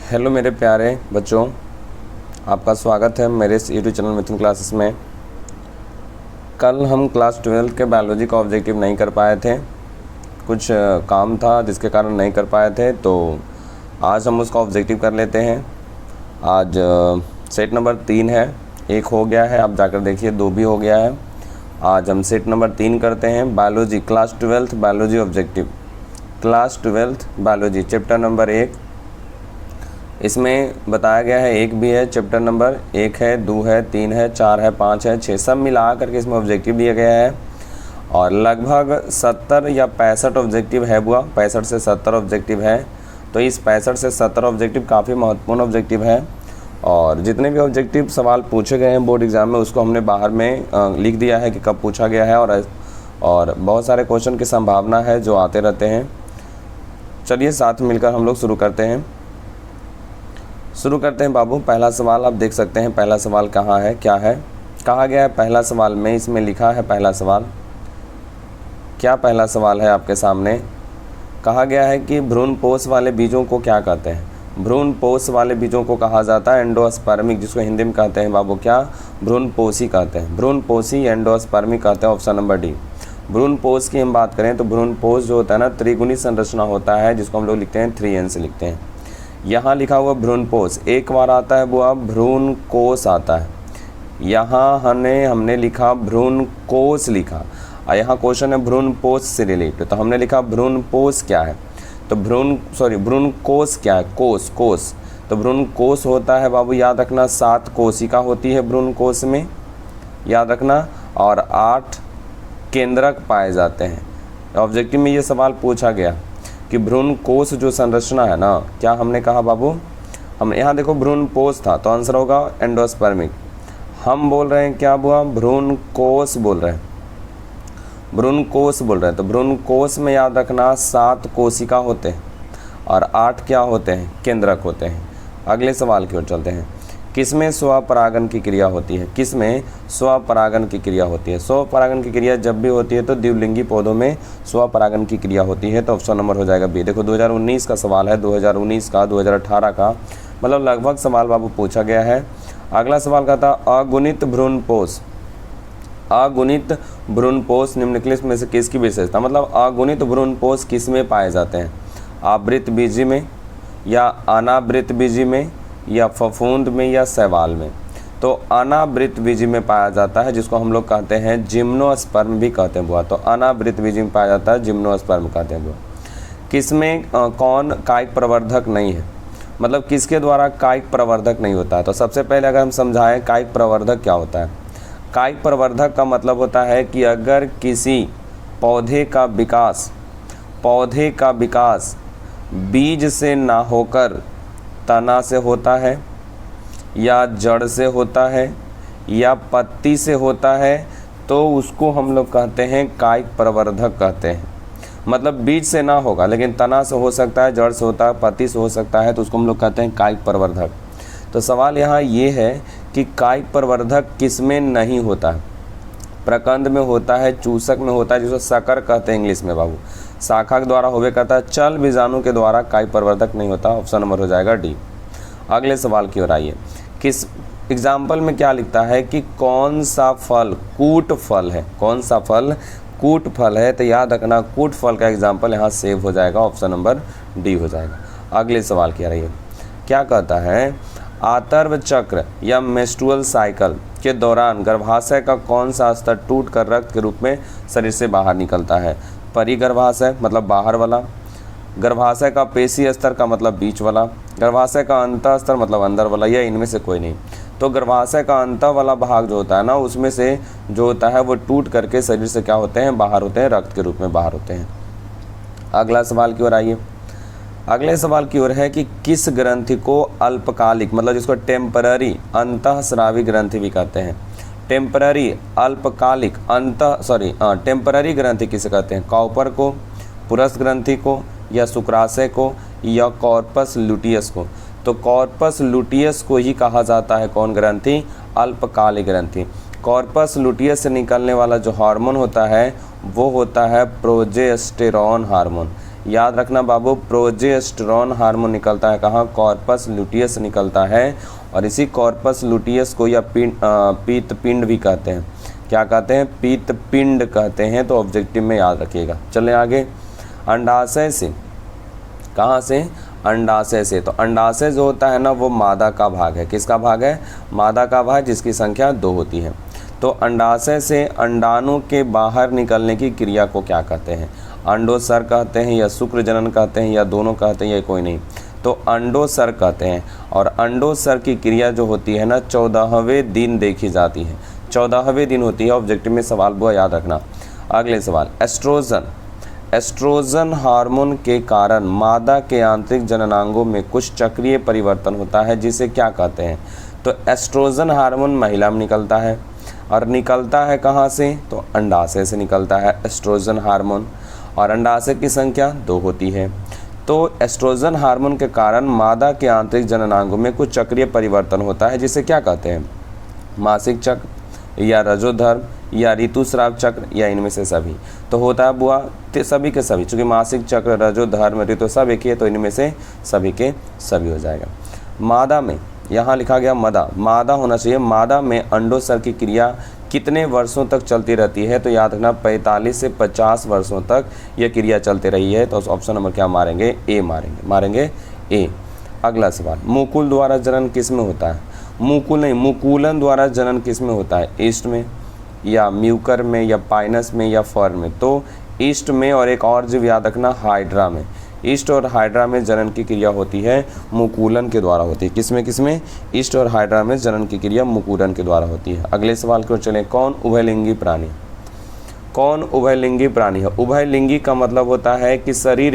Hello मेरे प्यारे बच्चों, आपका स्वागत है मेरे इस यूट्यूब चैनल मिथुन क्लासेस में। कल हम क्लास 12 के बायोलॉजी का ऑब्जेक्टिव नहीं कर पाए थे, कुछ काम था जिसके कारण नहीं कर पाए थे, तो आज हम उसका ऑब्जेक्टिव कर लेते हैं। आज सेट नंबर 3 है, 1 हो गया है, आप जाकर देखिए 2 भी हो गया है। आज हम सेट नंबर 3 करते हैं, biology class 12 biology objective, class 12 biology chapter number 1। इसमें बताया गया है 1 भी है, चैप्टर नंबर 1 है, 2 है, 3 है, 4 है, 5 है, 6 सब मिला करके इसमें ऑब्जेक्टिव दिया गया है। और लगभग 70 या 65 ऑब्जेक्टिव है बुआ, 65 से 70 ऑब्जेक्टिव है। तो इस 65 से 70 ऑब्जेक्टिव काफ़ी महत्वपूर्ण ऑब्जेक्टिव है। और जितने भी ऑब्जेक्टिव सवाल पूछे गए हैं बोर्ड एग्ज़ाम में, उसको हमने बाहर में लिख दिया है कि कब पूछा गया है, और बहुत सारे क्वेश्चन की संभावना है जो आते रहते हैं। चलिए साथ मिलकर हम लोग शुरू करते हैं बाबू। पहला सवाल आप देख सकते हैं, पहला सवाल कहाँ है, क्या है, कहा गया है पहला सवाल में, इसमें लिखा है पहला सवाल। क्या पहला सवाल है आपके सामने? कहा गया है कि भ्रूणपोष वाले बीजों को क्या कहते हैं? भ्रूणपोष वाले बीजों को कहा जाता है एंडोस्पर्मिक, जिसको हिंदी में कहते हैं बाबू क्या? भ्रूणपोषी कहते हैं, भ्रूणपोषी एंडोस्पर्मिक कहते हैं। Option number D. भ्रूणपोष की हम बात करें तो भ्रूणपोष जो होता है ना, त्रिगुणी संरचना होता है, जिसको हम लोग लिखते हैं 3N से लिखते हैं। यहाँ लिखा हुआ भ्रूणपोष, एक बार आता है बुआ भ्रूणकोष आता है, यहाँ हमने लिखा भ्रूणकोष लिखा, और यहाँ क्वेश्चन है भ्रूणपोष से रिलेटेड, तो हमने लिखा भ्रूणपोष क्या है, तो भ्रूणकोष क्या है? कोष। तो भ्रूणकोष होता है बाबू, याद रखना 7 कोशिका होती है भ्रूणकोष में, याद रखना, और 8 केंद्रक पाए जाते हैं। ऑब्जेक्टिव में ये सवाल पूछा गया कि भ्रूणकोष जो संरचना है ना, क्या हमने कहा बाबू? हम यहाँ देखो भ्रूणपोष था, तो आंसर होगा एंडोस्पर्मिक। हम बोल रहे हैं क्या बुआ? भ्रूणकोष बोल रहे हैं, भ्रूणकोष बोल रहे हैं। तो भ्रूणकोष में याद रखना 7 कोशिका होते हैं और 8 क्या होते हैं? केंद्रक होते हैं। अगले सवाल की ओर चलते हैं। किसमें स्वपरागन की क्रिया होती है? किसमें स्वपरागन की क्रिया होती है? स्वपरागन की क्रिया जब भी होती है तो द्विलिंगी पौधों में स्वपरागन की क्रिया होती है। तो ऑप्शन नंबर हो जाएगा बी। देखो 2019 का सवाल है, 2019 का, 2018 का, मतलब लगभग सवाल बाबू पूछा गया है। अगला सवाल का था अगुणित भ्रूणपोष। अगुणित भ्रूणपोष निम्नलिखित में से किसकी विशेषता? मतलब अगुणित भ्रूणपोष किस में पाए जाते हैं? आवृत बीजी में, या अनावृत बीजी में, या फफूंद में, या शैवाल में? तो अनावृत बीजी में पाया जाता है, जिसको हम लोग कहते हैं जिम्नोस्पर्म भी कहते हैं बुआ। तो अनावृत बीजी में पाया जाता है, जिम्नोस्पर्म कहते हैं बुआ। किसमें कौन कायिक प्रवर्धक नहीं है? मतलब किसके द्वारा कायिक प्रवर्धक नहीं होता है? तो सबसे पहले अगर हम समझाएं कायिक प्रवर्धक क्या होता है। कायिक प्रवर्धक का मतलब होता है कि अगर किसी पौधे का विकास बीज से ना होकर तना से होता है, या जड़ से होता है, या पत्ती से होता है, तो उसको हम लोग कहते हैं कायिक प्रवर्धक कहते हैं। मतलब बीज से ना होगा लेकिन तना से हो सकता है, जड़ से होता है, पत्ती से हो सकता है, तो उसको हम लोग कहते हैं कायिक प्रवर्धक। तो सवाल यहाँ ये है कि कायिक प्रवर्धक किस में नहीं होता है? प्रकंद में होता है, चूसक में होता है, जिसको सकर कहते हैं इंग्लिश में बाबू, शाखा के द्वारा होवे करता है, चल बीजाणु के द्वारा कायिक प्रवर्धक नहीं होता। ऑप्शन नंबर हो जाएगा डी। अगले सवाल की ओर आइए। किस एग्जाम्पल में क्या लिखता है कि कौन सा फल कूट फल है? कौन सा फल कूट फल है? तो याद रखना कूट फल का एग्जाम्पल यहाँ सेव हो जाएगा, ऑप्शन नंबर डी हो जाएगा। अगले सवाल की ओर आइए। क्या कहता है? आतर्व चक्र या मेंस्ट्रुअल साइकिल के दौरान गर्भाशय का कौन सा स्तर टूट कर रक्त के रूप में शरीर से बाहर निकलता है? परिगर्भाशय मतलब बाहर वाला, गर्भाशय का पेशी स्तर का मतलब बीच वाला, गर्भाशय का अंत स्तर मतलब अंदर वाला, या इनमें से कोई नहीं। तो गर्भाशय का अंत वाला भाग जो होता है ना, उसमें से जो होता है वो टूट करके शरीर से क्या होते हैं? बाहर होते हैं, रक्त के रूप में बाहर होते हैं। अगला सवाल की ओर आइए। अगले सवाल की ओर है कि किस ग्रंथि को अल्पकालिक, मतलब जिसको टेम्पररी अंतःस्रावी ग्रंथि भी कहते हैं? टेम्पररी अल्पकालिक टेम्पररी ग्रंथि किसे कहते हैं? कॉपर को, पुरस ग्रंथि को, या शुक्राशय को, या कॉर्पस लुटियस को? तो कॉर्पस लुटियस को ही कहा जाता है कौन ग्रंथि? अल्पकालिक ग्रंथि। कॉर्पस लुटियस से निकलने वाला जो हार्मोन होता है वो होता है प्रोजेस्टेरॉन हार्मोन। याद रखना बाबू, प्रोजेस्टेरॉन हार्मोन निकलता है कहाँ, कॉर्पस लुटियस निकलता है। और इसी कॉर्पस लुटियस को या पीतपिंड भी कहते हैं। क्या कहते हैं, पीतपिंड कहते हैं। तो ऑब्जेक्टिव में याद रखिएगा। चलें आगे, अंडाशय से, कहाँ से, अंडाशय से। तो अंडाशय जो होता है ना वो मादा का भाग है। किसका भाग है, मादा का भाग, जिसकी संख्या 2 होती है। तो अंडाशय से अंडाणु के बाहर निकलने की क्रिया को क्या कहते हैं, अंडोत्सर कहते हैं या शुक्रजनन कहते हैं या दोनों कहते हैं या कोई नहीं, तो अंडोत्सर कहते हैं। और अंडोत्सर की क्रिया जो होती है ना 14वें दिन देखी जाती है, 14वें दिन होती है। ऑब्जेक्टिव में सवाल वो याद रखना। अगले सवाल, एस्ट्रोजन, एस्ट्रोजन हार्मोन के कारण मादा के आंतरिक जननांगों में कुछ चक्रीय परिवर्तन होता है, जिसे क्या कहते हैं। तो एस्ट्रोजन हार्मोन महिला में निकलता है और निकलता है कहाँ से, तो अंडाशय से निकलता है एस्ट्रोजन हार्मोन। और अंडाशय की संख्या 2 होती है। तो एस्ट्रोजन हार्मोन के कारण मादा के आंतरिक जननांगों में कुछ चक्रीय परिवर्तन होता है, जिसे क्या कहते हैं, मासिक चक्र या रजोधर्म या ऋतुस्राव चक्र या इनमें से सभी। तो होता है बुआ सभी के सभी, चूँकि मासिक चक्र, रजोधर्म, ऋतुस्राव एक ही है, तो इनमें से सभी के सभी हो जाएगा। मादा में, यहाँ लिखा गया मादा होना चाहिए। मादा में अंडोत्सर की क्रिया कितने वर्षों तक चलती रहती है, तो याद रखना 45 से 50 वर्षों तक यह क्रिया चलती रही है। तो ऑप्शन नंबर क्या मारेंगे, ए मारेंगे ए। अगला सवाल, मुकुल द्वारा जनन किस में होता है, मुकुल नहीं, मुकुलन द्वारा जनन किस में होता है, ईस्ट में या म्यूकर में या पाइनस में या फर्न में। तो ईस्ट में, और एक और जीव याद रखना, हाइड्रा में। ईस्ट और हाइड्रा में जनन की क्रिया होती है मुकुलन के द्वारा होती है। किसमें, ईस्ट और हाइड्रा में जनन की क्रिया मुकुलन के द्वारा होती है। अगले सवाल की ओर चलें, कौन उभयलिंगी प्राणी, कौन उभयलिंगी प्राणी है। उभयलिंगी का मतलब होता है कि शरीर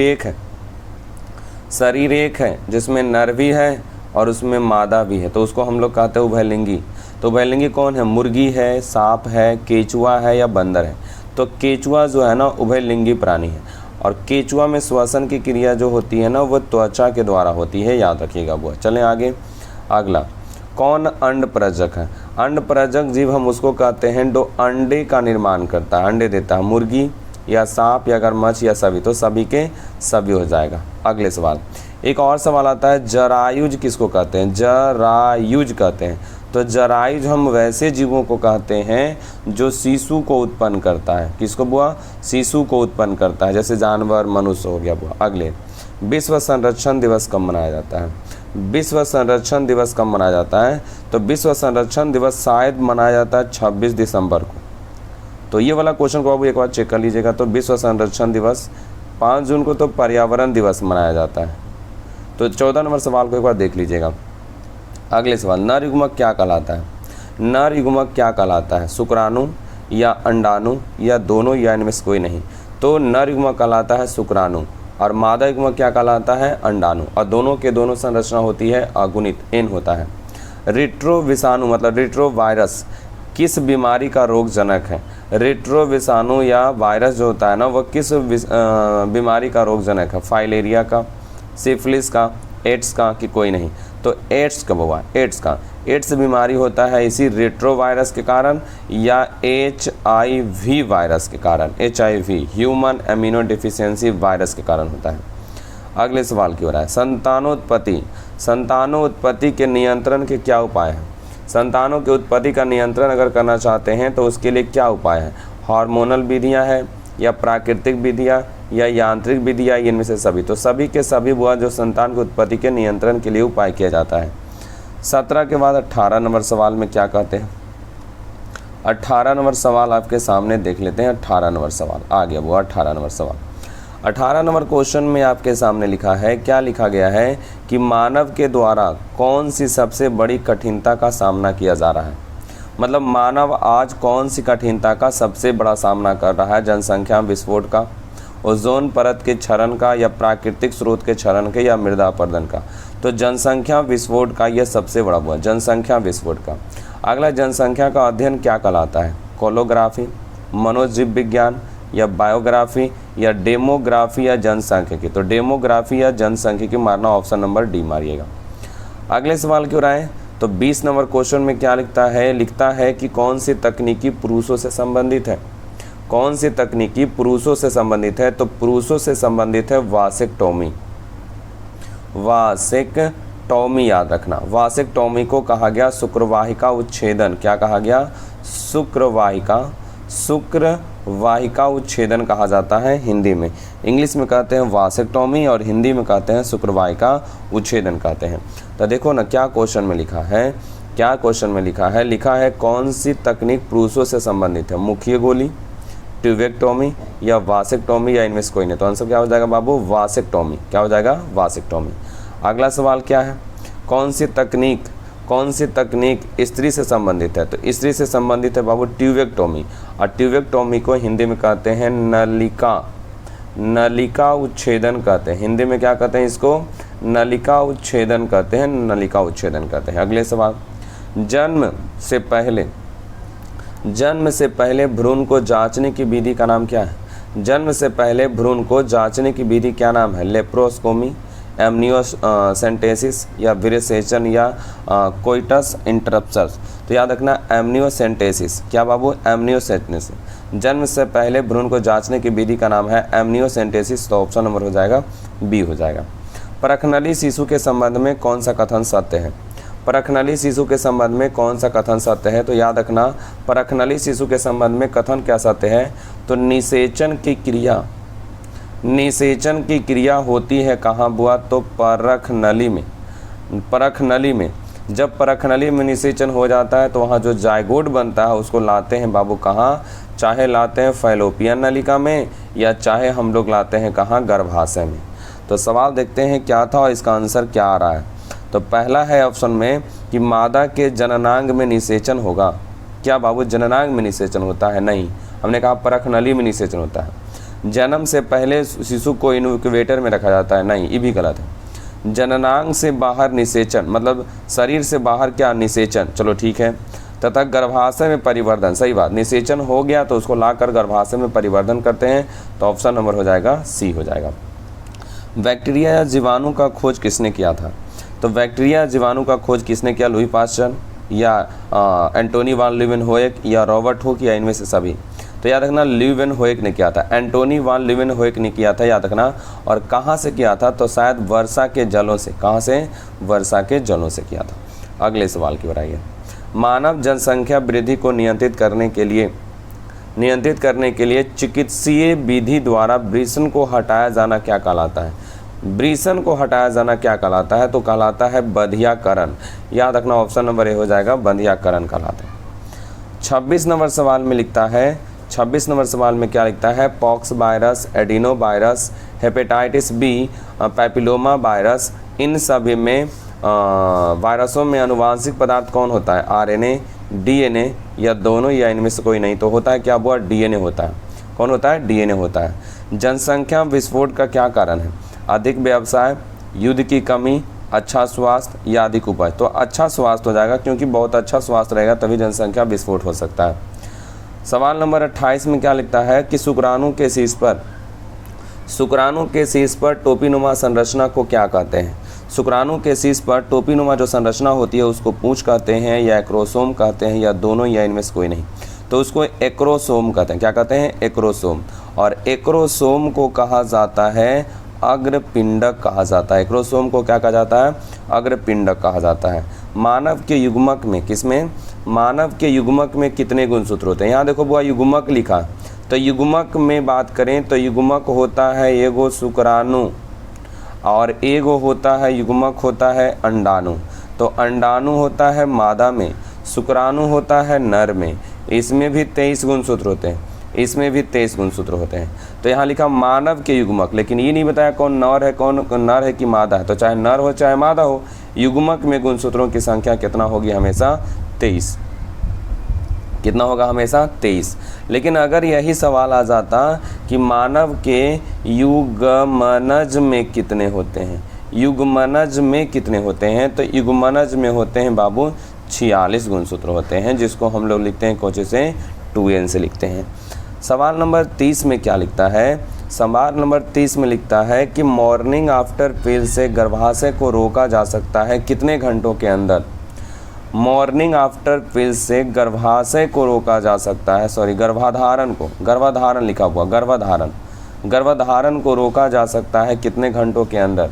एक है जिसमें नर भी है और उसमें मादा भी है, तो उसको हम लोग कहते हैं उभयलिंगी। तो उभयलिंगी कौन है, मुर्गी है, सांप है, केचुआ है या बंदर है। तो केचुआ जो है ना उभयलिंगी प्राणी है। और केचुआ में श्वसन की क्रिया जो होती है ना वो त्वचा के द्वारा होती है, याद रखिएगा बुआ। चलें आगे। अगला, कौन अंड प्रजक है। अंड प्रजक जीव हम उसको कहते हैं जो अंडे का निर्माण करता है, अंडे देता है, मुर्गी या सांप या मगरमच्छ या सभी, तो सभी के सभी हो जाएगा। अगले सवाल, एक और सवाल आता है, जरायुज किसको कहते हैं, जरायुज कहते हैं। तो जरायुज हम वैसे जीवों को कहते हैं जो शिशु को उत्पन्न करता है। किसको बुआ, शिशु को उत्पन्न करता है, जैसे जानवर, मनुष्य हो गया बुआ। अगले, विश्व संरक्षण दिवस कब मनाया जाता है, विश्व संरक्षण दिवस कब मनाया जाता है। तो विश्व संरक्षण दिवस शायद मनाया जाता है 26 दिसंबर को। तो ये वाला क्वेश्चन को आप एक बार चेक कर लीजिएगा। तो विश्व संरक्षण दिवस 5 जून को तो पर्यावरण दिवस मनाया जाता है। तो 14 नंबर सवाल को एक बार देख लीजिएगा। अगले सवाल, नर युग्मक क्या कहलाता है, नर युग्मक क्या कहलाता है, शुक्राणु या अंडाणु या दोनों या इनमें से कोई नहीं। तो नर युग्मक कहलाता है शुक्राणु और मादा युग्मक क्या कहलाता है, अंडाणु। और दोनों के दोनों संरचना होती है अगुणित, एन होता है। रेट्रो विषाणु मतलब रेट्रो वायरस किस बीमारी का रोग जनक है। रेट्रो विषाणु या वायरस जो होता है ना वह किस बीमारी का रोग जनक है, फाइलेरिया का, सिफिलिस का, एड्स का कि कोई नहीं। तो एड्स कब हुआ, एड्स का, एड्स बीमारी होता है इसी रेट्रो वायरस के कारण या HIV वायरस के कारण, HIV human immuno deficiency virus के कारण होता है। अगले सवाल की ओर है, संतानोत्पत्ति, संतानोत्पत्ति के नियंत्रण के क्या उपाय हैं। संतानों के उत्पत्ति का नियंत्रण अगर करना चाहते हैं तो उसके लिए क्या उपाय है, हार्मोनल विधियां हैं या प्राकृतिक विधियां या यांत्रिक विधियां, इनमें से सभी। तो सभी के सभी हुआ जो संतान की उत्पत्ति के नियंत्रण के लिए उपाय किया जाता है। 17 के बाद 18 नंबर सवाल में क्या कहते हैं। 18 नंबर सवाल आपके सामने देख लेते हैं। 18 नंबर सवाल आ गया वो 18 नंबर सवाल। 18 नंबर क्वेश्चन में आपके सामने लिखा है, क्या लिखा गया है कि मानव के द्वारा कौन सी सबसे बड़ी कठिनता का सामना किया जा रहा है। मतलब मानव आज कौन सी कठिनता का सबसे बड़ा सामना कर रहा है, जनसंख्या विस्फोट का, ओजोन परत के क्षरण का या प्राकृतिक स्रोत के क्षरण के या मृदा अपरदन का। तो जनसंख्या विस्फोट का यह सबसे बड़ा हुआ, जनसंख्या विस्फोट का। अगला, जनसंख्या का अध्ययन क्या कहलाता है, कोलोग्राफी, मनोजीव विज्ञान या बायोग्राफी या डेमोग्राफी या जनसांख्यिकी। तो डेमोग्राफी या जनसांख्यिकी मारना, ऑप्शन नंबर डी मारिएगा। अगले सवाल की ओर आए तो 20 नंबर क्वेश्चन में क्या लिखता है कि कौन सी तकनीकी पुरुषों से संबंधित है। कौन सी तकनीकी पुरुषों से संबंधित है? तो पुरुषों से संबंधित है वासेक्टोमी। वासेक्टोमी याद रखना। वासेक्टोमी को कहा गया शुक्रवाहिका उच्छेदन। क्या कहा गया? शुक्रवाहिका उच्छेदन कहा जाता है हिंदी में। इंग्लिश में कहते हैं वासेक्टोमी और हिंदी में कहते हैं शुक्रवाहिका उच्छेदन कहते हैं। तो देखो ना क्या क्वेश्चन में लिखा है, क्या क्वेश्चन में लिखा है? लिखा है कौन सी तकनीक पुरुषों से संबंधित है? मुखीय गोली, ट्यूबेक्टोमी या वासेक्टोमी या इनमें से कोई नहीं। तो आंसर क्या हो जाएगा बाबू? वासेक्टोमी। क्या हो जाएगा? वासेक्टोमी। अगला सवाल क्या है? कौन सी तकनीक स्त्री से संबंधित है? तो स्त्री से संबंधित है बाबू ट्यूबेक्टोमी। और ट्यूबेक्टोमी को हिंदी में कहते हैं नलिका उच्छेदन कहते हैं। हिंदी में क्या कहते हैं इसको? नलिका उच्छेदन कहते हैं, नलिका उच्छेदन कहते हैं। अगले सवाल, जन्म से पहले भ्रूण को जांचने की विधि का नाम क्या है? जन्म से पहले भ्रूण को जांचने की विधि क्या नाम है? लेप्रोस्कोमी, एमनियोसेंटेसिस या विरेचन या कोइटस इंटरप्शंस। तो याद रखना एमनियोसेंटेसिस। क्या बाबू? एमनियोसेंटेसिस। जन्म से पहले भ्रूण को जांचने की विधि का नाम है एमनियोसेंटेसिस। तो ऑप्शन नंबर हो जाएगा बी हो जाएगा। परखनली शिशु के संबंध में कौन सा कथन सत्य है? परखनली शिशु के संबंध में कौन सा कथन सत्य है? तो याद रखना परखनली शिशु के संबंध में कथन क्या सत्य है? तो निषेचन की क्रिया होती है कहाँ बुआ? तो परखनली में। जब परखनली में निषेचन हो जाता है तो वहाँ जो जायगोट बनता है उसको लाते हैं बाबू कहाँ? चाहे लाते हैं फैलोपियन नलिका में या चाहे हम लोग लाते हैं कहाँ? गर्भाशय में। तो सवाल देखते हैं क्या था और इसका आंसर क्या आ रहा है। तो पहला है ऑप्शन में कि मादा के जननांग में निषेचन होगा। क्या बाबू जननांग में निषेचन होता है? नहीं, हमने कहा परखनली में निषेचन होता है। जन्म से पहले शिशु को इनक्यूबेटर में रखा जाता है? नहीं, ये भी गलत है। जननांग से बाहर निषेचन मतलब शरीर से बाहर क्या? निषेचन। चलो ठीक है। तथा गर्भाशय में परिवर्धन, सही बात। निषेचन हो गया तो उसको लाकर गर्भाशय में परिवर्धन करते हैं। तो ऑप्शन नंबर हो जाएगा सी हो जाएगा। बैक्टीरिया या जीवाणु का खोज किसने किया था? तो बैक्टीरिया जीवाणु का खोज किसने किया? लुई पास्चर या एंटोनी वान लीeuwenhoek या रॉबर्ट हुक या इनमें से सभी? तो याद रखना लीeuwenhoek ने किया था, एंटोनी वान लीeuwenhoek ने किया था, याद रखना। और कहाँ से किया था? तो शायद वर्षा के जलों से। कहाँ से? वर्षा के जलों से किया था। अगले सवाल की ओर आइए। मानव जनसंख्या वृद्धि को नियंत्रित करने के लिए चिकित्सीय विधि द्वारा वृषण को हटाया जाना क्या कहलाता है? वृषण को हटाया जाना क्या कहलाता है? तो कहलाता है बंधियाकरण। याद रखना ऑप्शन नंबर ए हो जाएगा, बंधियाकरण कहलाता है। 26 नंबर सवाल में लिखता है, 26 नंबर सवाल में क्या लिखता है? Pox virus, adeno virus, hepatitis B, papilloma virus, इन सभी में वायरसों में आनुवांशिक पदार्थ कौन होता है? आरएनए, डीएनए या दोनों या इनमें से कोई नहीं? तो होता है क्या बुआ? डीएनए होता है। कौन होता है? डीएनए होता है। जनसंख्या विस्फोट का क्या कारण है? अधिक व्यवसाय, युद्ध की कमी, अच्छा स्वास्थ्य या अधिक उपज? तो अच्छा स्वास्थ्य हो जाएगा, क्योंकि बहुत अच्छा स्वास्थ्य रहेगा तभी जनसंख्या विस्फोट हो सकता है। सवाल नंबर 28 में क्या लिखता है कि शुक्राणु के शीर्ष पर टोपीनुमा संरचना को क्या कहते हैं? शुक्राणु के शीर्ष पर टोपीनुमा जो संरचना होती है उसको पूंछ कहते हैं या एक्रोसोम कहते हैं या दोनों या इनमें से कोई नहीं? तो उसको एक्रोसोम कहते हैं। क्या कहते हैं? एक्रोसोम। और एक्रोसोम को कहा जाता है अग्रपिंडक कहा जाता है। एक्रोसोम को क्या कहा जाता है? अग्रपिंडक कहा जाता है। मानव के युग्मक में, किसमें? मानव के युग्मक में कितने गुणसूत्र होते हैं? यहाँ देखो बुआ युग्मक लिखा, तो युग्मक में बात करें तो युग्मक होता है एगो शुक्राणु और एगो होता है युग्मक होता है अंडाणु। तो अंडाणु होता है मादा में, शुक्राणु होता है नर में। इसमें भी 23 गुणसूत्र होते हैं, इसमें भी 23 गुणसूत्र होते हैं। तो यहाँ लिखा मानव के युग्मक, लेकिन ये नहीं बताया कौन नर है, कौन नर है कि मादा है। तो चाहे नर हो चाहे मादा हो, युग्मक में गुणसूत्रों की संख्या कितना होगी? हमेशा 23। कितना होगा? हमेशा 23। लेकिन अगर यही सवाल आ जाता कि मानव के युग्मनज में कितने होते हैं, युग्मनज में कितने होते हैं? तो युग्मनज में होते हैं बाबू 46 गुणसूत्र होते हैं, जिसको हम लोग लिखते हैं कोचे से 2n से लिखते हैं। सवाल नंबर 30 में क्या लिखता है? सवाल नंबर 30 में लिखता है कि मॉर्निंग आफ्टर पिल से गर्भाशय को रोका जा सकता है कितने घंटों के अंदर? मॉर्निंग आफ्टर पिल से गर्भाशय को रोका जा सकता है, सॉरी गर्भाधारण को, गर्भाधारण लिखा हुआ, गर्भाधारण को रोका जा सकता है कितने घंटों के अंदर?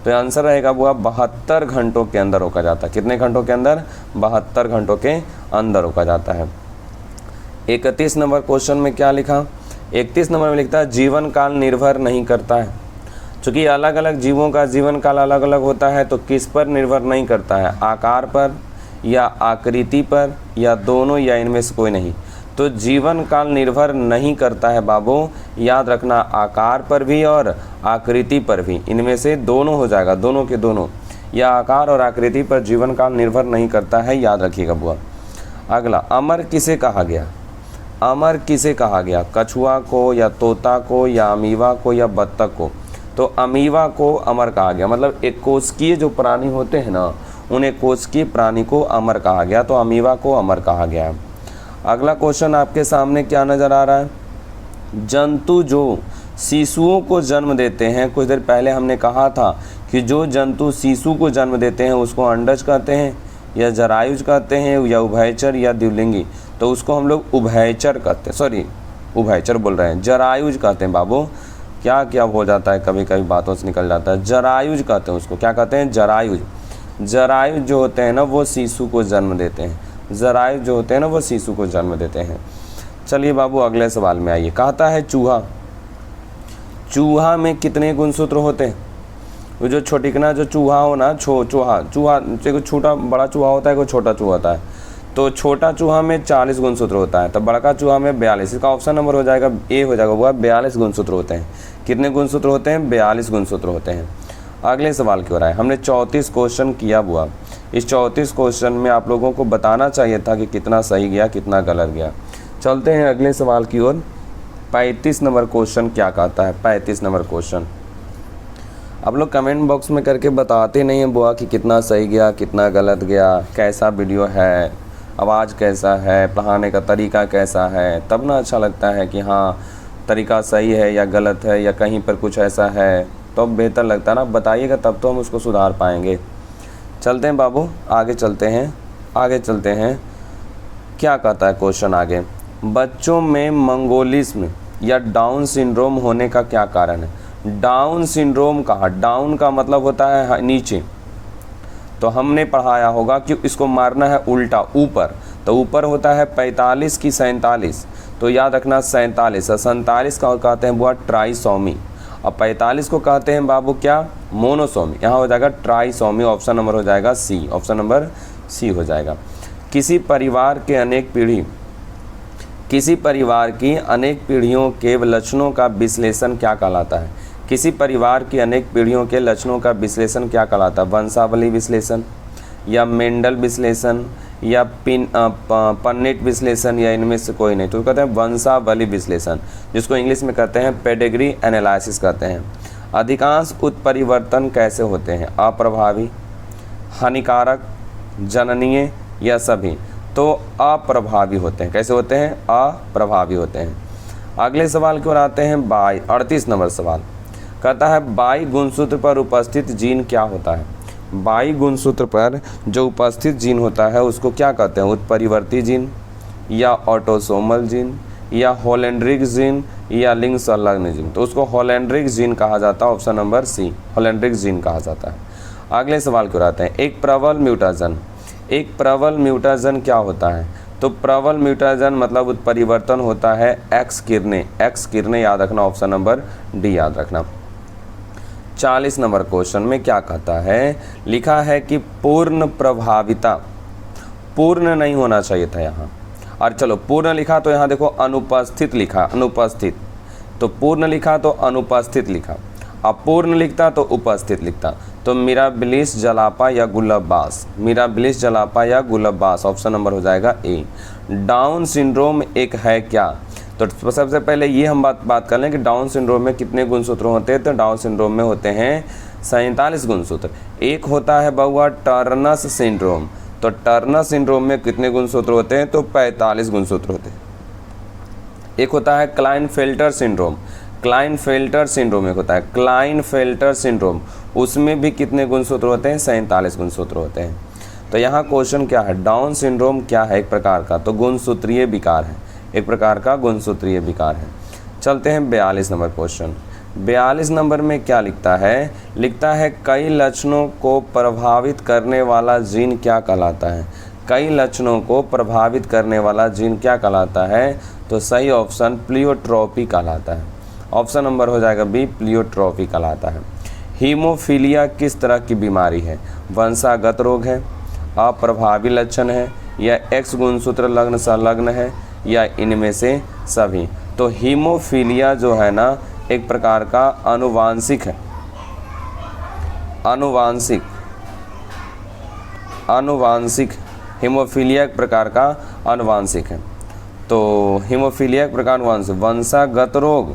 तो आंसर रहेगा वो 72 घंटों के अंदर रोका जाता है। कितने घंटों के अंदर? 72 घंटों के अंदर रोका जाता है। 31 नंबर क्वेश्चन में क्या लिखा? 31 नंबर में लिखता है जीवन काल निर्भर नहीं करता है। चूँकि अलग अलग जीवों का जीवन काल अलग अलग होता है, तो किस पर निर्भर नहीं करता है? आकार पर या आकृति पर या दोनों या इनमें से कोई नहीं। तो जीवन काल निर्भर नहीं करता है बाबू, याद रखना, आकार पर भी और आकृति पर भी, इनमें से दोनों हो जाएगा, दोनों के दोनों, या आकार और आकृति पर जीवन काल निर्भर नहीं करता है, याद रखिएगा बुआ। अगला, अमर किसे कहा गया? अमर किसे कहा गया? कछुआ को या तोता को या अमीवा को या बत्तख को? तो अमीवा को अमर कहा गया, मतलब एक कोशिकीय जो प्राणी होते हैं ना, उन्हें कोशिकीय प्राणी को अमर कहा गया, तो अमीवा को अमर कहा गया। अगला क्वेश्चन आपके सामने क्या नज़र आ रहा है? जंतु जो शिशुओं को जन्म देते हैं, कुछ देर पहले हमने कहा था कि जो जंतु शिशु को जन्म देते हैं उसको अंडज कहते हैं या जरायुज कहते हैं या उभयचर या द्विलिंगी, तो उसको हम लोग उभयचर कहते हैं, सॉरी उभयचर बोल रहे हैं, जरायुज कहते हैं बाबू। क्या क्या हो जाता है, कभी कभी बातों से निकल जाता है, जरायुज कहते हैं उसको। क्या कहते हैं? जरायुज। जरायुज जो होते हैं ना वो शिशु को जन्म देते हैं, जरायुज जो होते हैं ना वो शिशु को जन्म देते हैं। चलिए बाबू अगले सवाल में आइए। कहता है चूहा, चूहा में कितने गुणसूत्र होते हैं? वो जो छोटिकना जो चूहा हो ना, चूहा कोई छोटा बड़ा चूहा होता है, कोई छोटा चूहा होता है। तो छोटा चूहा में 40 गुणसूत्र होता है, तो बड़का चूहा में 42। इसका ऑप्शन नंबर हो जाएगा ए हो जाएगा, वो 42 गुणसूत्र होते हैं। कितने गुणसूत्र होते हैं? 42 गुणसूत्र होते हैं। अगले सवाल की ओर आए। हमने 34 क्वेश्चन किया बुआ। इस 34 क्वेश्चन में आप लोगों को बताना चाहिए था कि कितना सही गया कितना गलत गया। चलते हैं अगले सवाल की ओर। 35 नंबर क्वेश्चन क्या कहता है? 35 नंबर क्वेश्चन आप लोग कमेंट बॉक्स में करके बताते नहीं हैं बुआ कि कितना सही गया कितना गलत गया, कैसा वीडियो है, आवाज़ कैसा है, पढ़ाने का तरीका कैसा है, तब ना अच्छा लगता है कि हाँ तरीका सही है या गलत है या कहीं पर कुछ ऐसा है, तो बेहतर लगता है ना। बताइएगा तब तो हम उसको सुधार पाएंगे। चलते हैं बाबू आगे चलते हैं। क्या कहता है क्वेश्चन आगे? बच्चों में मंगोलिज्म या डाउन सिंड्रोम होने का क्या कारण है? डाउन सिंड्रोम कहा, डाउन का मतलब होता है नीचे, तो हमने पढ़ाया होगा कि इसको मारना है उल्टा ऊपर, तो ऊपर होता है 45 की 47, तो याद रखना 47 और 47 का कहते हैं बुआ ट्राइसोमी, और 45 को कहते हैं बाबू क्या? मोनोसोमी। यहाँ हो जाएगा ट्राइसोमी, ऑप्शन नंबर हो जाएगा सी, ऑप्शन नंबर सी हो जाएगा। किसी परिवार की अनेक पीढ़ियों के लक्षणों का विश्लेषण क्या कहलाता है? किसी परिवार की अनेक पीढ़ियों के लक्षणों का विश्लेषण क्या कहलाता है? वंशावली विश्लेषण या मेंडल विश्लेषण या पन्नेट विश्लेषण या इनमें से कोई नहीं, तो कहते हैं वंशावली विश्लेषण, जिसको इंग्लिश में कहते हैं पेडिग्री एनालिसिस कहते हैं। अधिकांश उत्परिवर्तन कैसे होते हैं? अप्रभावी, हानिकारक, जननीय या सभी? तो अप्रभावी होते हैं। कैसे होते हैं? अप्रभावी होते हैं। अगले सवाल की ओर आते हैं। 38 नंबर सवाल कहता है बाई गुणसूत्र पर उपस्थित जीन क्या होता है? बाई गुणसूत्र पर जो उपस्थित जीन होता है उसको क्या कहते हैं? उत्परिवर्ती जीन या ऑटोसोमल जीन या होलेंड्रिक जीन या लिंग संलग्न जीन? तो उसको होलेंड्रिक जीन कहा जाता है, option number C, holandric gene कहा जाता है। अगले सवाल को आते हैं। एक प्रबल म्यूटेशन क्या होता है? तो प्रबल म्यूटेशन मतलब उत्परिवर्तन होता है एक्स किरणें, याद रखना, ऑप्शन नंबर डी याद रखना। 40 नंबर क्वेश्चन में क्या कहता है? लिखा है कि पूर्ण प्रभाविता, पूर्ण नहीं होना चाहिए था यहाँ, और चलो पूर्ण लिखा तो यहाँ देखो अनुपस्थित लिखा, अनुपस्थित, तो पूर्ण लिखा तो अनुपस्थित लिखा, अपूर्ण लिखता तो उपस्थित लिखता। तो मिराबिलिस जलापा या गुलाबास, मिराबिलिस जलापा या गुलाबास, ऑप्शन नंबर हो जाएगा ए। डाउन सिंड्रोम एक है क्या? तो सबसे पहले ये हम बात कर लें कि डाउन सिंड्रोम में कितने गुणसूत्र होते हैं। तो डाउन सिंड्रोम में होते हैं 47 गुणसूत्र। एक होता है बहुआ टर्नर सिंड्रोम, तो टर्नर सिंड्रोम में कितने गुणसूत्र होते हैं? तो 45 गुणसूत्र होते हैं। एक होता है क्लाइनफेल्टर सिंड्रोम, क्लाइनफेल्टर सिंड्रोम एक होता है, क्लाइनफेल्टर सिंड्रोम, उसमें भी कितने गुणसूत्र होते हैं? 47 गुणसूत्र होते हैं। तो यहाँ क्वेश्चन क्या है, डाउन सिंड्रोम क्या है, एक प्रकार का तो गुणसूत्रीय विकार है, एक प्रकार का गुणसूत्रीय विकार है। चलते हैं 42 नंबर क्वेश्चन। 42 नंबर में क्या लिखता है कई लक्षणों को प्रभावित करने वाला जीन क्या कहलाता है। कई लक्षणों को प्रभावित करने वाला जीन क्या कहलाता है, तो सही ऑप्शन प्लियोट्रोपी कहलाता है। ऑप्शन नंबर हो जाएगा बी, प्लियोट्रोपी कहलाता है। हीमोफीलिया किस तरह की बीमारी है, वंशागत रोग है, अप्रभावी लक्षण है, या एक्स गुणसूत्र लग्न संलग्न है, या इनमें से सभी। तो हीमोफीलिया जो है ना एक प्रकार का आनुवांशिक है, आनुवांशिक हीमोफीलिया एक प्रकार का आनुवांशिक है। तो हीमोफीलिया एक प्रकार वंशागत रोग,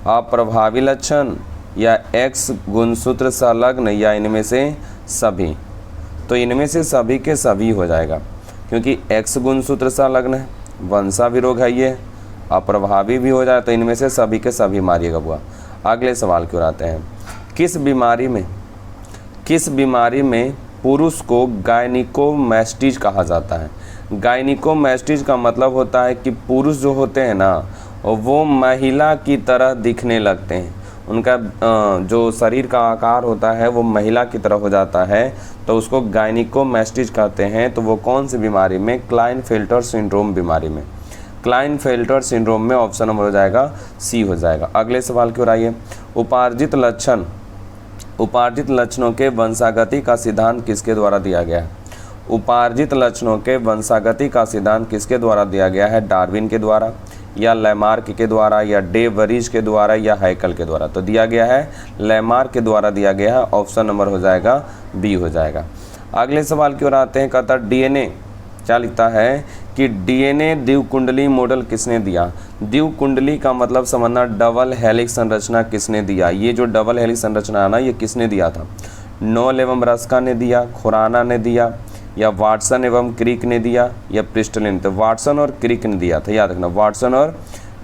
अप्रभावी लक्षण, या एक्स गुणसूत्र संलग्न, या इनमें से सभी। तो इनमें से सभी के सभी हो जाएगा, क्योंकि एक्स गुणसूत्र संलग्न है, वंशावी रोग है, ये अप्रभावी भी हो जाए, तो इनमें से सभी के सभी मारिएगा बुआ। अगले सवाल की ओर आते हैं। किस बीमारी में पुरुष को गायनिकोमैस्टीज कहा जाता है। गायनिकोमैस्टीज का मतलब होता है कि पुरुष जो होते हैं ना वो महिला की तरह दिखने लगते हैं, उनका जो शरीर का आकार होता है वो महिला की तरह हो जाता है, तो उसको गायनिकोमैस्टीज कहते हैं। तो वो कौन सी बीमारी में, क्लाइनफेल्टर सिंड्रोम बीमारी में। क्लाइनफेल्टर सिंड्रोम में ऑप्शन नंबर हो जाएगा सी हो जाएगा। अगले सवाल की ओर आइए। उपार्जित लक्षणों के वंशागति का सिद्धांत किसके द्वारा दिया गया है। उपार्जित लक्षणों के वंशागति का सिद्धांत किसके द्वारा दिया गया है, डार्विन के द्वारा, या लैमार्क के द्वारा, या डे वरीज के द्वारा, या हैकल के द्वारा। तो दिया गया है लैमार्क के द्वारा दिया गया है, ऑप्शन नंबर हो जाएगा बी हो जाएगा। अगले सवाल की ओर आते हैं। कहता डीएनए क्या लिखता है कि डीएनए द्विकुंडली मॉडल किसने दिया। द्विकुंडली का मतलब समझना डबल हेलिक्स संरचना किसने दिया। ये जो डबल हेलिक्स संरचना है ना ये किसने दिया था, नोल एवं रस्का ने दिया, खुराना ने दिया, या वाटसन एवं क्रिक ने दिया, या प्रिस्टलिन। तो वाटसन और क्रिक ने दिया था, याद रखना वाटसन और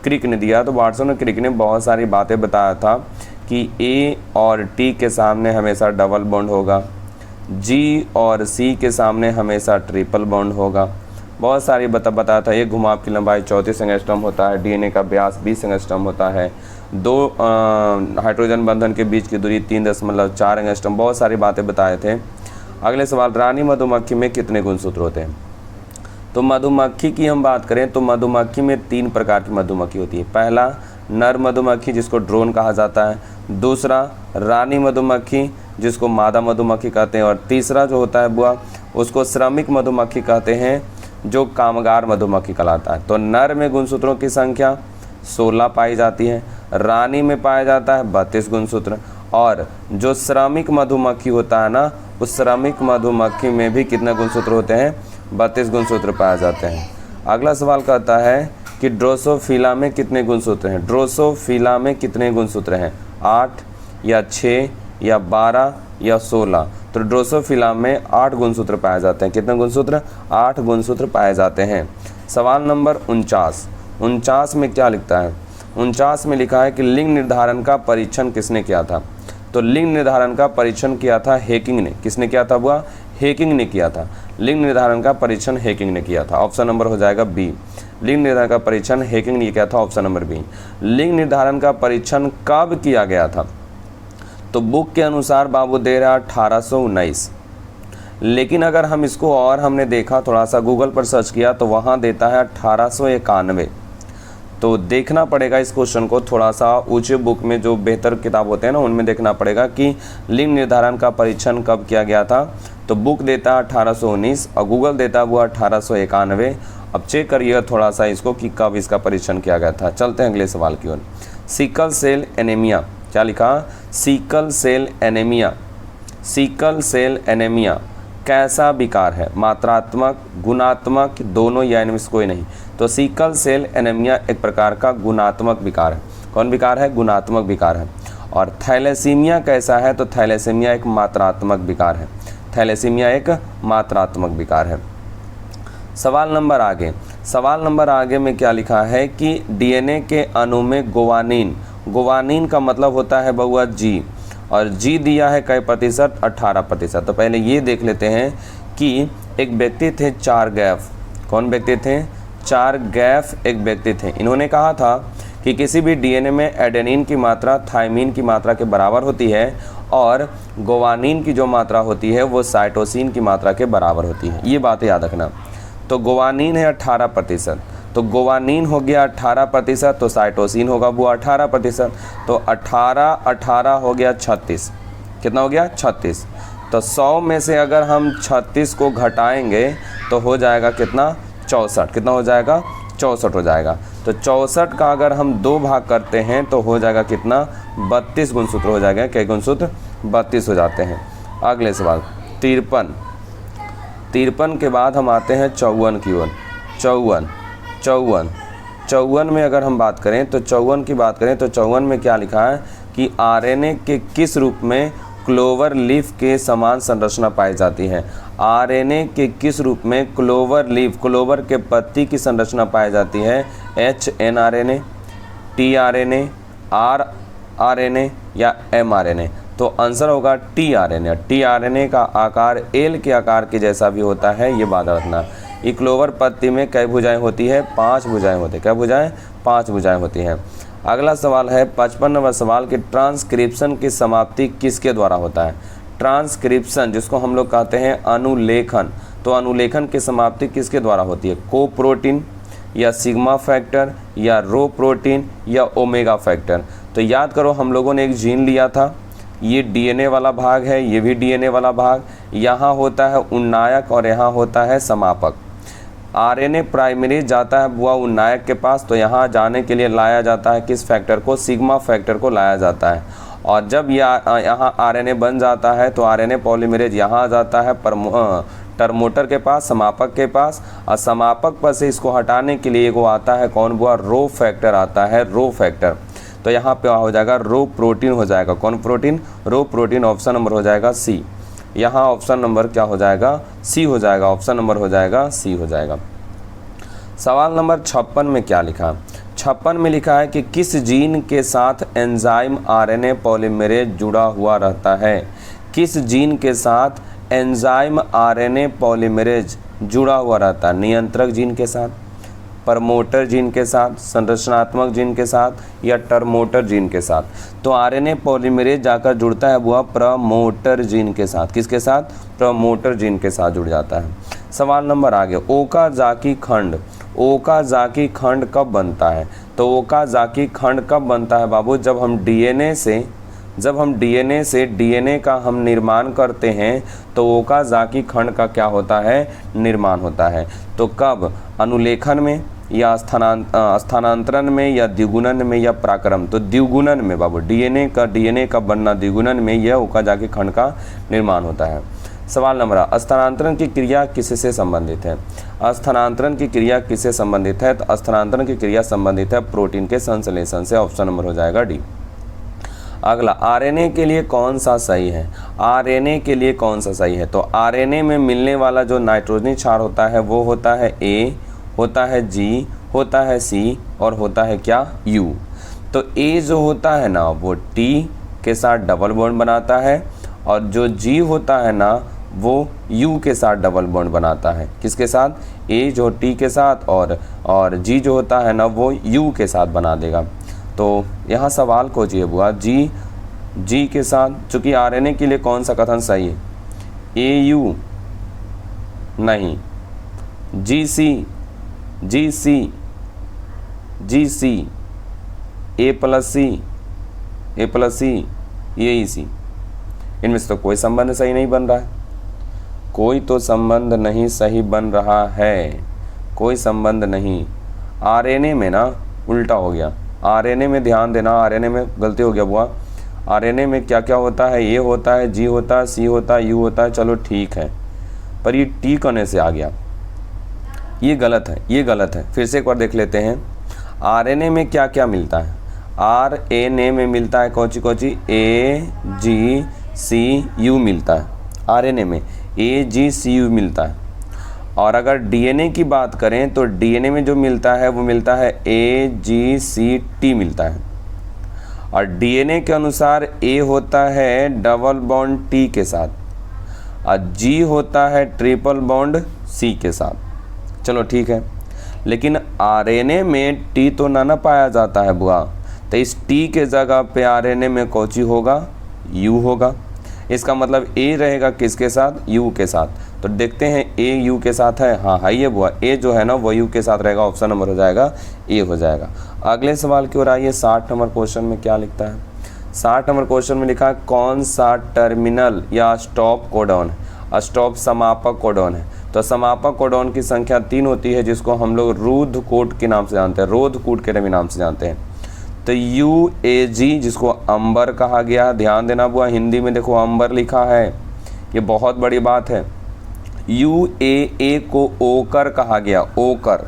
क्रिक ने दिया। तो वाटसन और क्रिक ने बहुत सारी बातें बताया था कि ए और टी के सामने हमेशा डबल बॉन्ड होगा, जी और सी के सामने हमेशा ट्रिपल बॉन्ड होगा, बहुत सारी बताया था। एक घुमाव की लंबाई 34 एंगस्ट्रॉम होता है, डीएनए का व्यास 20 एंगस्ट्रॉम होता है, दो हाइड्रोजन बंधन के बीच की दूरी 3.4 एंगस्ट्रॉम, बहुत सारी बातें बताए थे। अगले सवाल, रानी मधुमक्खी में कितने गुणसूत्र होते हैं। तो मधुमक्खी की हम बात करें तो मधुमक्खी में 3 प्रकार की मधुमक्खी होती है। पहला नर मधुमक्खी जिसको ड्रोन कहा जाता है, दूसरा रानी मधुमक्खी जिसको मादा मधुमक्खी कहते हैं, और तीसरा जो होता है बुआ उसको श्रमिक मधुमक्खी कहते हैं जो कामगार मधुमक्खी कहलाता है। तो नर में गुणसूत्रों की संख्या 16 पाई जाती है, रानी में पाया जाता है 32 गुणसूत्र, और जो श्रमिक मधुमक्खी होता है ना उस श्रमिक मधुमक्खी में भी कितने गुणसूत्र होते हैं, 32 गुणसूत्र पाए जाते हैं। अगला सवाल कहता है कि ड्रोसोफिला में कितने गुणसूत्र हैं। ड्रोसोफिला में कितने गुणसूत्र हैं, 8 या 6 या 12 या 16। तो ड्रोसोफिला में 8 गुणसूत्र पाए जाते हैं। कितने गुणसूत्र, 8 गुणसूत्र पाए जाते हैं। सवाल नंबर 49 में क्या लिखता है, 49 में लिखा है कि लिंग निर्धारण का परीक्षण किसने किया था। तो लिंग निर्धारण का परीक्षण किया था हेकिंग ने। किसने किया था बुआ, हेकिंग ने किया था। लिंग निर्धारण का परीक्षण हेकिंग ने किया था, ऑप्शन नंबर हो जाएगा बी। लिंग निर्धारण का परीक्षण हेकिंग ने किया था, ऑप्शन नंबर बी। लिंग निर्धारण का परीक्षण कब किया गया था, तो बुक के अनुसार बाबू दे रहा 1819, लेकिन अगर हम इसको और हमने देखा थोड़ा सा गूगल पर सर्च किया तो वहाँ देता है 1891। तो देखना पड़ेगा इस क्वेश्चन को थोड़ा सा ऊंचे बुक में, जो बेहतर किताब होते हैं ना उनमें देखना पड़ेगा कि लिंग निर्धारण का परीक्षण कब किया गया था। तो बुक देता 1819 और गूगल देता हुआ 1891। अब चेक करिए थोड़ा सा इसको कि कब इसका परीक्षण किया गया था। चलते हैं अगले सवाल की ओर। सिकल सेल एनीमिया, क्या लिखा, sickle cell anaemia. Sickle cell anaemia कैसा विकार है, मात्रात्मक, गुणात्मक, दोनों या इनमें से कोई नहीं। तो सिकल सेल एनीमिया एक प्रकार का गुणात्मक विकार है। कौन विकार है, गुणात्मक विकार है। और थैलेसीमिया कैसा है, तो थैलेसीमिया एक मात्रात्मक विकार है। थैलेसीमिया एक मात्रात्मक विकार है। सवाल नंबर आगे में क्या लिखा है कि डीएनए के अणु में गोवानीन का मतलब होता है बउआ जी, और जी दिया है कई प्रतिशत, 18%। तो पहले ये देख लेते हैं कि एक व्यक्ति थे चार गैफ। कौन व्यक्ति थे? चार गैफ एक व्यक्ति थे। इन्होंने कहा था कि किसी भी डीएनए में एडेनिन की मात्रा थायमीन की मात्रा के बराबर होती है और गुआनिन की जो मात्रा होती है वो साइटोसिन की मात्रा के बराबर होती है। ये बात याद रखना। तो गुआनिन है 18%, तो गुआनिन हो गया 18%, तो साइटोसिन होगा वो 18%, तो 18 हो गया 36। कितना हो गया? 36। तो 100 में से अगर हम 36 को घटाएंगे तो हो जाएगा कितना? 64। कितना हो जाएगा? 64 हो जाएगा। तो 64 का अगर हम 2 भाग करते हैं तो हो जाएगा कितना? 32 गुणसूत्र हो जाएगा। कई गुणसूत्र? 32 हो जाते हैं। अगले सवाल 53। 53 के बाद हम आते हैं 54 की ओर। 54 में अगर हम बात करें तो 54 की बात करें तो 54 में क्या लिखा है कि आरएनए के किस रूप में क्लोवर लीफ के समान संरचना पाई जाती है? आरएनए के किस रूप में क्लोवर लीफ, क्लोवर के पत्ती की संरचना पाई जाती है? HNRNA, tRNA, rRNA या mRNA? तो आंसर होगा tRNA। tRNA का आकार एल के आकार के जैसा भी होता है, ये बात रखना। ये क्लोवर पत्ती में कई भुजाएं होती है? 5 भुजाएं होती है। क्या भुजाएं? 5 भुजाएं होती हैं। अगला सवाल है 55 नंबर सवाल कि ट्रांसक्रिप्शन की समाप्ति किसके द्वारा होता है? ट्रांसक्रिप्शन जिसको हम लोग कहते हैं अनुलेखन, तो अनुलेखन की समाप्ति किसके द्वारा होती है? कोप्रोटीन या सिग्मा फैक्टर या रो प्रोटीन या ओमेगा फैक्टर? तो याद करो हम लोगों ने एक जीन लिया था, ये डीएनए वाला भाग है, ये भी डीएनए वाला भाग। यहाँ होता है उन्नायक और यहाँ होता है समापक। आरएनए प्राइमरीज जाता है बुआ उन्नायक के पास, तो यहाँ जाने के लिए लाया जाता है किस फैक्टर को? सिग्मा फैक्टर को लाया जाता है। और जब यहाँ आरएनए बन जाता है तो आरएनए पॉलीमरेज यहाँ आ जाता है टर्मोटर के पास, समापक के पास, और समापक पर से इसको हटाने के लिए वो आता है कौन बुआ? रो फैक्टर आता है, रो फैक्टर। तो यहाँ पे हो जाएगा रो प्रोटीन हो जाएगा। कौन प्रोटीन? रो प्रोटीन। ऑप्शन नंबर हो जाएगा सी। यहाँ ऑप्शन नंबर क्या हो जाएगा? सी हो जाएगा। ऑप्शन नंबर हो जाएगा सी हो जाएगा। सवाल नंबर 56 में क्या लिखा? 56 में लिखा है कि किस जीन के साथ एंजाइम आरएनए पॉलीमरेज जुड़ा हुआ रहता है? किस जीन के साथ एंजाइम आरएनए पॉलीमरेज जुड़ा हुआ रहता है? नियंत्रक जीन के साथ, प्रमोटर जीन के साथ, संरचनात्मक जीन के साथ या टर्मोटर जीन के साथ? तो आरएनए पॉलीमरेज जाकर जुड़ता है वह प्रमोटर जीन के साथ। किसके साथ? प्रमोटर जीन के साथ जुड़ जाता है। सवाल नंबर आगे ओकाजाकी खंड। ओकाजाकी खंड कब बनता है? तो ओकाजाकी खंड कब बनता है बाबू? जब हम डीएनए से डीएनए का हम निर्माण करते हैं तो ओकाजाकी खंड का क्या होता है? निर्माण होता है। तो कब? अनुलेखन में या स्थानांतरण में या द्विगुणन में या पराक्रम? तो द्विगुणन में बाबू। डीएनए का बनना द्विगुणन में यह ओकाजाकी खंड का निर्माण होता है। सवाल नंबर स्थानांतरण की क्रिया किससे संबंधित है? स्थानांतरण की क्रिया किससे संबंधित है? तो स्थानांतरण की क्रिया संबंधित है प्रोटीन के संश्लेषण से। ऑप्शन नंबर हो जाएगा डी। अगला आरएनए के लिए कौन सा सही है? आरएनए के लिए कौन सा सही है? तो आरएनए में मिलने वाला जो नाइट्रोजनी क्षार होता है वो होता है ए, होता है जी, होता है सी और होता है क्या? यू। तो ए जो होता है ना वो टी के साथ डबल बॉन्ड बनाता है और जो जी होता है ना वो यू के साथ डबल बॉन्ड बनाता है। किसके साथ? ए जो टी के साथ और जी जो होता है ना वो यू के साथ बना देगा। तो यहाँ सवाल को चाहिए बुआ जी के साथ, चूँकि आरएनए के लिए कौन सा कथन सही है? ए यू नहीं, जी सी, ए प्लस सी, ये सी। इनमें से तो कोई संबंध सही नहीं बन रहा है। कोई तो संबंध नहीं सही बन रहा है, कोई संबंध नहीं। आरएनए में ना उल्टा हो गया। आरएनए में ध्यान देना, आरएनए में गलती हो गया बुआ। आरएनए में क्या क्या होता है? ए होता है, जी होता है, सी होता है, यू होता है। चलो ठीक है, पर ये टी करने से आ गया, ये गलत है। फिर से एक बार देख लेते हैं। आरएनए में क्या क्या मिलता है? आरएनए में मिलता है Cauchy A ji C you मिलता है। आरएनए में ए जी सी यू मिलता है। और अगर डीएनए की बात करें तो डीएनए में जो मिलता है वो मिलता है ए जी सी टी मिलता है। और डीएनए के अनुसार ए होता है डबल बॉन्ड टी के साथ और जी होता है ट्रिपल बॉन्ड सी के साथ। चलो ठीक है, लेकिन आरएनए में टी तो ना पाया जाता है बुआ, तो इस टी के जगह पे आरएनए में कौची होगा, यू होगा। इसका मतलब ए रहेगा किसके साथ, यू के साथ। तो देखते हैं ए यू के साथ है, हाँ है ये बुआ, ए जो है ना वो यू के साथ रहेगा, ऑप्शन नंबर हो जाएगा ए हो जाएगा। अगले सवाल की ओर आइए। 60 नंबर क्वेश्चन में क्या लिखता है, 60 नंबर क्वेश्चन में लिखा है कौन सा टर्मिनल या स्टॉप कोडॉन, स्टॉप समापक कोडॉन है। तो समापक कोडॉन की संख्या 3 होती है, जिसको हम लोग रुद्धकूट के नाम से जानते हैं, रोधकूट के नाम से जानते हैं। तो UAG जिसको अंबर कहा गया, ध्यान देना बुआ, हिंदी में देखो अंबर लिखा है, ये बहुत बड़ी बात है। UAA को ओकर कहा गया, ओकर,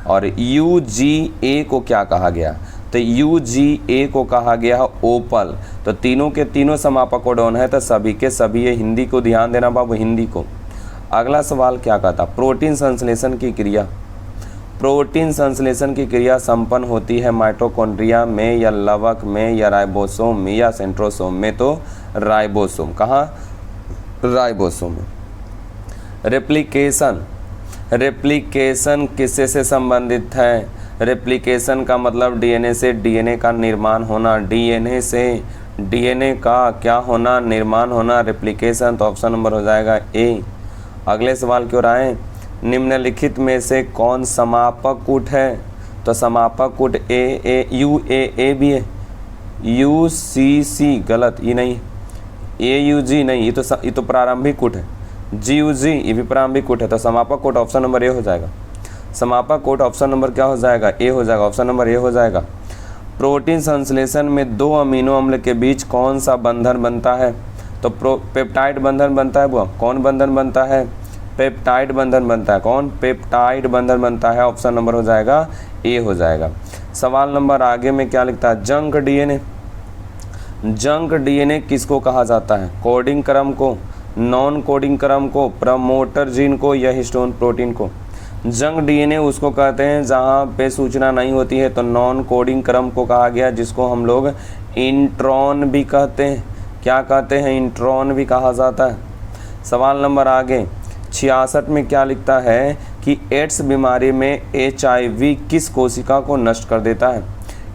और UGA को क्या कहा गया, तो UGA को कहा गया ओपल। तो तीनों के तीनों समापक कोडॉन है, तो सभी के सभी ये हिंदी को ध्यान देना बाबू, हिंदी को। अगला सवाल क्या कहता, प्रोटीन संश्लेषण की क्रिया, प्रोटीन संश्लेषण की क्रिया संपन्न होती है माइटोकॉन्ड्रिया में या लवक में या राइबोसोम में या सेंट्रोसोम में, तो राइबोसोम, कहाँ, राइबोसोम में। रेप्लिकेशन, रेप्लिकेशन किससे से संबंधित है, रेप्लिकेशन का मतलब डीएनए से डीएनए का निर्माण होना, डीएनए से डीएनए का क्या होना, निर्माण होना, रेप्लिकेशन। तो ऑप्शन नंबर हो जाएगा ए। अगले सवाल की ओर आए। निम्नलिखित में से कौन समापक कूट है, तो समापक कूट UAA भी है, UCC गलत, ये नहीं, AUG नहीं, ये तो प्रारंभिक कूट है, GUG ये भी प्रारंभिक कूट है। तो समापक कूट ऑप्शन नंबर ए हो जाएगा, समापक कूट ऑप्शन नंबर क्या हो जाएगा, ए हो जाएगा, ऑप्शन नंबर ए हो जाएगा। प्रोटीन संश्लेषण में 2 अमीनो अम्ल के बीच कौन सा बंधन बनता है, तो पेप्टाइड बंधन बनता है बुआ, कौन बंधन बनता है, पेप्टाइड बंधन बनता है, कौन, पेप्टाइड बंधन बनता है, ऑप्शन नंबर हो जाएगा ए हो जाएगा। सवाल नंबर आगे में क्या लिखता है, जंक डीएनए, जंक डीएनए किसको कहा जाता है, कोडिंग क्रम को, नॉन कोडिंग क्रम को, प्रमोटर जीन को या हिस्टोन प्रोटीन को। जंक डीएनए उसको कहते हैं जहाँ पे सूचना नहीं होती है, तो नॉन कोडिंग क्रम को कहा गया, जिसको हम लोग इंट्रॉन भी कहते हैं, क्या कहते हैं, इंट्रॉन भी कहा जाता है। सवाल नंबर आगे 66 में क्या लिखता है कि एड्स बीमारी में HIV किस कोशिका को नष्ट कर देता है,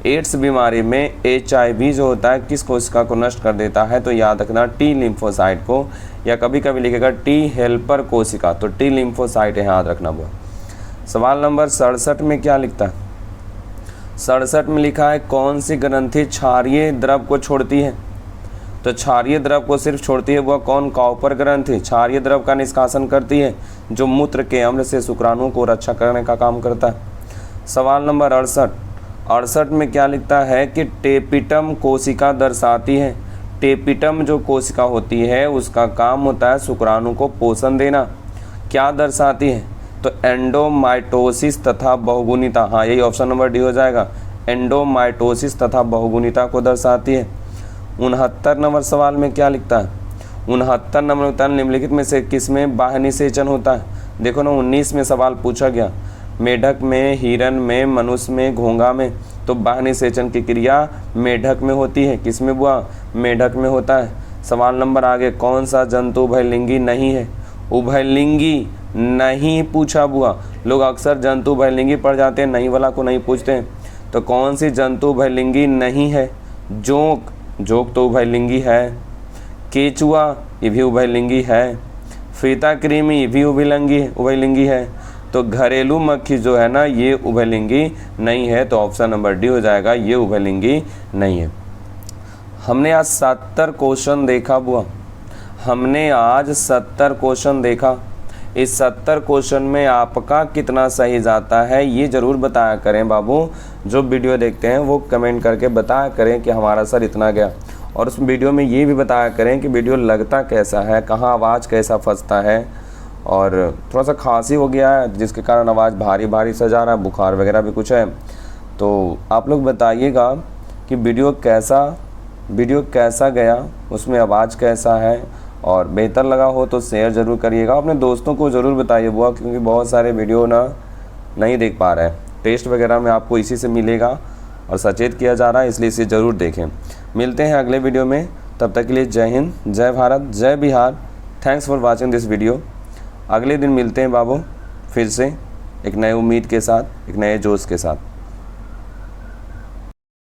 एड्स बीमारी में HIV जो होता है किस कोशिका को नष्ट कर देता है, तो याद रखना T लिम्फोसाइट को, या कभी कभी लिखेगा T हेल्पर कोशिका, तो T लिम्फोसाइट है, याद रखना वो। सवाल नंबर 67 में क्या लिखता है, 67 में लिखा है कौन सी ग्रंथि क्षारीय द्रव को छोड़ती है, तो क्षारीय द्रव को सिर्फ छोड़ती है वह कौन, कॉपर ग्रंथि क्षारीय द्रव का निष्कासन करती है, जो मूत्र के अम्ल से शुक्राणुओं को रक्षा करने का काम करता है। सवाल नंबर 68 में क्या लिखता है कि टेपिटम कोशिका दर्शाती है, टेपिटम जो कोशिका होती है उसका काम होता है शुक्राणु को पोषण देना, क्या दर्शाती है, तो एंडोमाइटोसिस तथा बहुगुणिता, हाँ यही ऑप्शन नंबर डी हो जाएगा, एंडोमाइटोसिस तथा बहुगुणिता को दर्शाती है। 69 नंबर सवाल में क्या लिखता है, 69 नंबर लिखता है निम्नलिखित में से किसमें बाह्य निषेचन होता है। देखो ना 19 में सवाल पूछा गया, मेढक में, हिरन में, मनुष्य में, घोंघा में, तो बाह्य निषेचन की क्रिया मेढक में होती है, किसमें बुआ, मेढक में होता है। सवाल नंबर आगे, कौन सा जंतु उभयलिंगी नहीं है, उभयलिंगी नहीं पूछा बुआ, लोग अक्सर जंतु उभयलिंगी पढ़ जाते हैं, नहीं वाला को नहीं पूछते हैं। तो कौन सी जंतु उभयलिंगी नहीं है, जोंक, जोंक तो उभयलिंगी है, केचुआ ये भी उभयलिंगी है, फीताकृमि ये भी उभयलिंगी है, तो घरेलू मक्खी जो है ना ये उभयलिंगी नहीं है, तो ऑप्शन नंबर डी हो जाएगा, ये उभयलिंगी नहीं है। हमने आज 70 क्वेश्चन देखा बुआ, हमने आज 70 क्वेश्चन देखा। इस 70 क्वेश्चन में आपका कितना सही जाता है ये ज़रूर बताया करें बाबू, जो वीडियो देखते हैं वो कमेंट करके बताया करें कि हमारा सर इतना गया, और उस वीडियो में ये भी बताया करें कि वीडियो लगता कैसा है, कहाँ आवाज़ कैसा फंसता है, और थोड़ा सा खांसी हो गया है जिसके कारण आवाज़ भारी भारी सा जा रहा है, बुखार वगैरह भी कुछ है। तो आप लोग बताइएगा कि वीडियो कैसा गया, उसमें आवाज़ कैसा है, और बेहतर लगा हो तो शेयर ज़रूर करिएगा, अपने दोस्तों को ज़रूर बताइए बुआ, क्योंकि बहुत सारे वीडियो ना नहीं देख पा रहे हैं, टेस्ट वगैरह में आपको इसी से मिलेगा और सचेत किया जा रहा है, इसलिए इसे ज़रूर देखें। मिलते हैं अगले वीडियो में, तब तक के लिए जय हिंद, जय भारत, जय Bihar, thanks for watching this video. अगले दिन मिलते हैं बाबू फिर से एक नए उम्मीद के साथ, एक नए जोश के साथ।